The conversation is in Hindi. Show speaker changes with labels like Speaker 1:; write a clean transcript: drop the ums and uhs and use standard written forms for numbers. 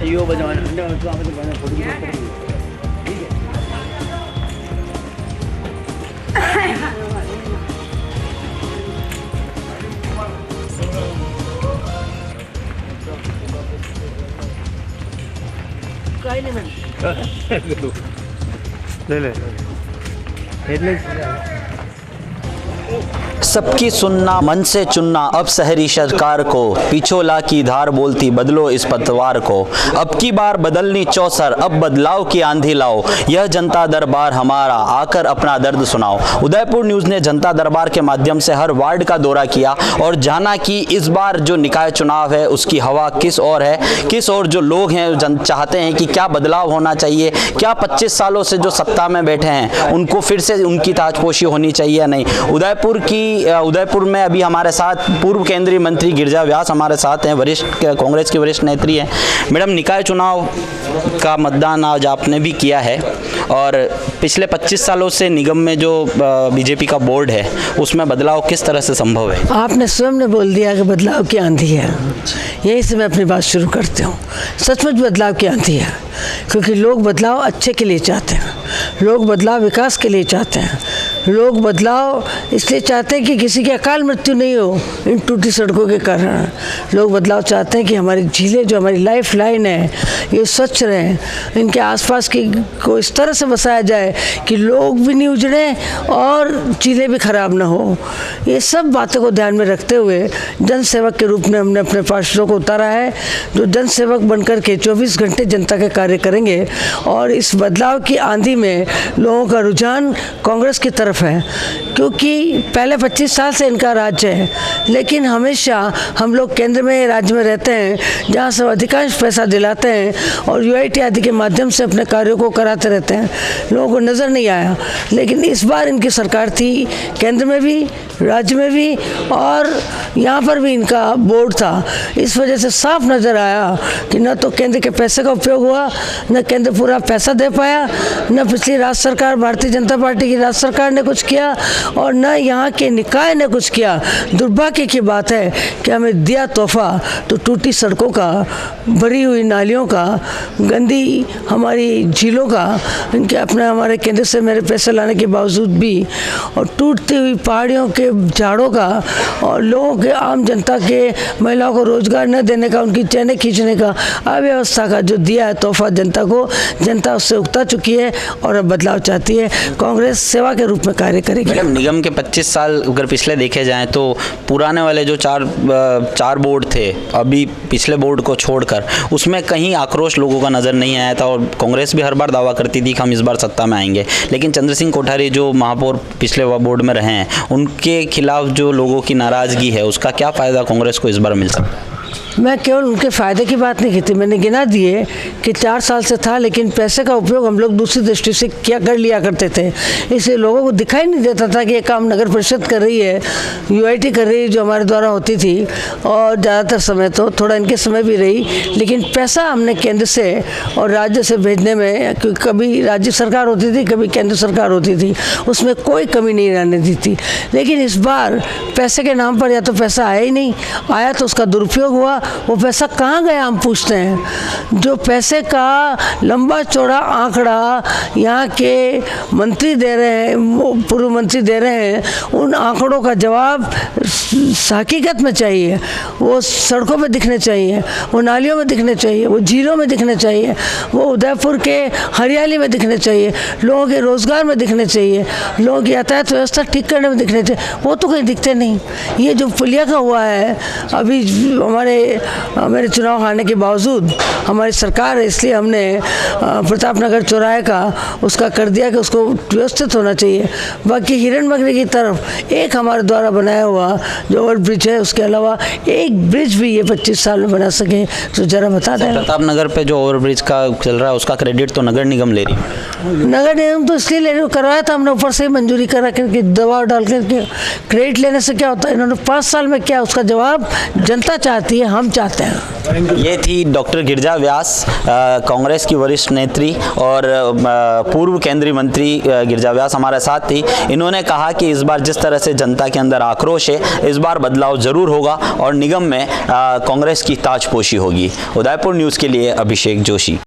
Speaker 1: यो बजाना फोटो ले ले
Speaker 2: सबकी सुनना मन से चुनना अब शहरी सरकार को, पिछोला की धार बोलती बदलो इस पतवार को। अब की बार बदलनी चौसर, अब बदलाव की आंधी लाओ, यह जनता दरबार हमारा, आकर अपना दर्द सुनाओ। उदयपुर न्यूज़ ने जनता दरबार के माध्यम से हर वार्ड का दौरा किया और जाना कि इस बार जो निकाय चुनाव है उसकी हवा किस ओर है, किस ओर जो लोग हैं चाहते हैं कि क्या बदलाव होना चाहिए, क्या 25 सालों से जो सत्ता में बैठे हैं उनको फिर से उनकी ताजपोशी होनी चाहिए या नहीं। उदयपुर में अभी हमारे साथ पूर्व केंद्रीय मंत्री गिरिजा व्यास हमारे साथ हैं, वरिष्ठ कांग्रेस की वरिष्ठ नेत्री हैं। मैडम, निकाय चुनाव का मतदान आज आपने भी किया है और पिछले 25 सालों से निगम में जो बीजेपी का बोर्ड है उसमें बदलाव किस तरह से संभव है? आपने
Speaker 3: स्वयं ने बोल दिया कि बदलाव की आंधी है। यहीं से मैं अपनी बात शुरू करती हूँ। सचमुच बदलाव की आंधी है, क्योंकि लोग बदलाव अच्छे के लिए चाहते हैं, लोग बदलाव विकास के लिए चाहते हैं, लोग बदलाव इसलिए चाहते हैं कि किसी की अकाल मृत्यु नहीं हो इन टूटी सड़कों के कारण। लोग बदलाव चाहते हैं कि हमारी झीलें जो हमारी लाइफ लाइन है ये स्वच्छ रहें, इनके आसपास की को इस तरह से बसाया जाए कि लोग भी नहीं उजड़े और झीलें भी खराब ना हो। ये सब बातों को ध्यान में रखते हुए जन सेवक के रूप में हमने अपने पार्षदों को उतारा है, जो जन सेवक बनकर के 24 घंटे जनता के कार्य करेंगे। और इस बदलाव की आंधी में लोगों का रुझान कांग्रेस की तरफ है, क्योंकि पहले 25 साल से इनका राज्य है, लेकिन हमेशा हम लोग केंद्र में राज्य में रहते हैं जहाँ से अधिकांश पैसा दिलाते हैं और यूआईटी आदि के माध्यम से अपने कार्यों को कराते रहते हैं, लोगों को नज़र नहीं आया। लेकिन इस बार इनकी सरकार थी, केंद्र में भी, राज्य में भी और यहाँ पर भी इनका बोर्ड था। इस वजह से साफ नज़र आया कि न तो केंद्र के पैसे का उपयोग हुआ, न केंद्र पूरा पैसा दे पाया, न पिछली राज्य सरकार भारतीय जनता पार्टी की राज्य सरकार ने कुछ किया और न यहाँ के निकाय ने कुछ किया। दुर्भाग्य की बात है कि हमें दिया तोहफा तो टूटी सड़कों का, भरी हुई नालियों का, गंदी हमारी झीलों का, इनके अपने हमारे केंद्र से मेरे पैसे लाने के बावजूद भी, और टूटती हुई पहाड़ियों के झाड़ों का और लोगों के आम जनता के महिलाओं को रोजगार न देने का, उनकी चैनें खींचने का, अव्यवस्था का जो दिया है तोहफा जनता को, जनता उससे उगता चुकी है और अब बदलाव चाहती है। कांग्रेस सेवा के रूप में कार्य करेगी।
Speaker 2: मैडम, निगम के 25 साल अगर पिछले देखे जाएं तो पुराने वाले जो चार बोर्ड थे, अभी पिछले बोर्ड को छोड़कर उसमें कहीं आक्रोश लोगों का नज़र नहीं आया था और कांग्रेस भी हर बार दावा करती थी कि हम इस बार सत्ता में आएंगे। लेकिन चंद्र सिंह कोठारी जो महापौर पिछले बोर्ड में रहे हैं, उनके खिलाफ जो लोगों की नाराज़गी है उसका क्या फ़ायदा कांग्रेस को इस बार मिल सकता है?
Speaker 3: मैं केवल उनके फ़ायदे की बात नहीं की थी, मैंने गिना दिए कि 4 साल से था, लेकिन पैसे का उपयोग हम लोग दूसरी दृष्टि से क्या कर लिया करते थे। इसलिए लोगों को दिखाई नहीं देता था कि ये काम नगर परिषद कर रही है, यूआईटी कर रही है जो हमारे द्वारा होती थी, और ज़्यादातर समय तो थोड़ा इनके समय भी रही, लेकिन पैसा हमने केंद्र से और राज्य से भेजने में, क्योंकि कभी राज्य सरकार होती थी, कभी केंद्र सरकार होती थी, उसमें कोई कमी नहीं रहने दी थी। लेकिन इस बार पैसे के नाम पर या तो पैसा आया ही नहीं, आया तो उसका दुरुपयोग हुआ। वो पैसा कहाँ गया हम पूछते हैं। जो पैसे का लंबा चौड़ा आंकड़ा यहाँ के मंत्री दे रहे हैं, पूर्व मंत्री दे रहे हैं, उन आंकड़ों का जवाब हकीकत में चाहिए, वो सड़कों में दिखने चाहिए, वो नालियों में दिखने चाहिए, वो झीलों में दिखने चाहिए, वो उदयपुर के हरियाली में दिखने चाहिए, लोगों के रोज़गार में दिखने चाहिए, लोगों की यातायात व्यवस्था ठीक करने में दिखने चाहिए। वो तो कहीं दिखते नहीं। ये जो पुलिया का हुआ है, अभी मेरे चुनाव हारने के बावजूद हमारी सरकार है, इसलिए हमने प्रतापनगर चौराहे का उसका कर दिया कि उसको व्यवस्थित होना चाहिए। बाकी हिरणमगरी की तरफ एक हमारे द्वारा बनाया हुआ जो ओवर ब्रिज है, उसके अलावा एक ब्रिज भी ये 25 साल में बना सके तो जरा बता दें।
Speaker 2: प्रतापनगर पे जो ओवर ब्रिज का चल रहा है उसका क्रेडिट तो नगर निगम ले रही है।
Speaker 3: नगर निगम तो इसलिए ले रहे, करवाया था हमने, ऊपर से मंजूरी करा करके दबाव डाल करके। क्रेडिट लेने से क्या होता है? इन्होंने 5 साल में किया, उसका जवाब जनता चाहती है, हम चाहते हैं।
Speaker 2: ये थी डॉक्टर गिरिजा व्यास, कांग्रेस की वरिष्ठ नेत्री और पूर्व केंद्रीय मंत्री गिरिजा व्यास हमारे साथ थी। इन्होंने कहा कि इस बार जिस तरह से जनता के अंदर आक्रोश है, इस बार बदलाव जरूर होगा और निगम में कांग्रेस की ताजपोशी होगी। उदयपुर न्यूज़ के लिए अभिषेक जोशी।